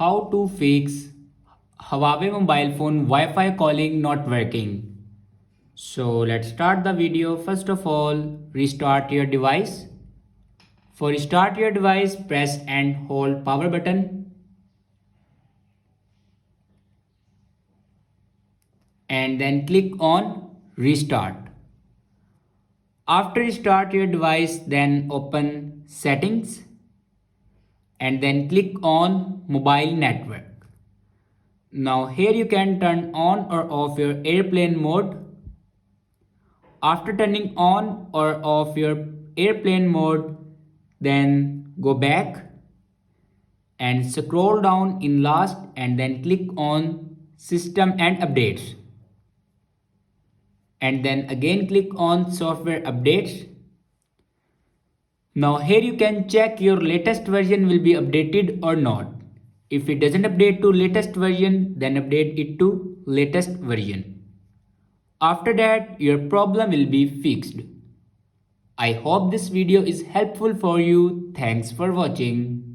How to fix Huawei mobile phone Wi-Fi calling not working. So let's start the video. First of all, restart your device. For restart your device, press and hold power button and then click on restart. After restart your device, then open settings and then click on mobile network. Now here you can turn on or off your airplane mode. After turning on or off your airplane mode, then go back and scroll down in last and then click on system and updates. And then again click on software updates. Now here you can check your latest version will be updated or not. If it doesn't update to latest version, then update it to latest version. After that, your problem will be fixed. I hope this video is helpful for you. Thanks for watching.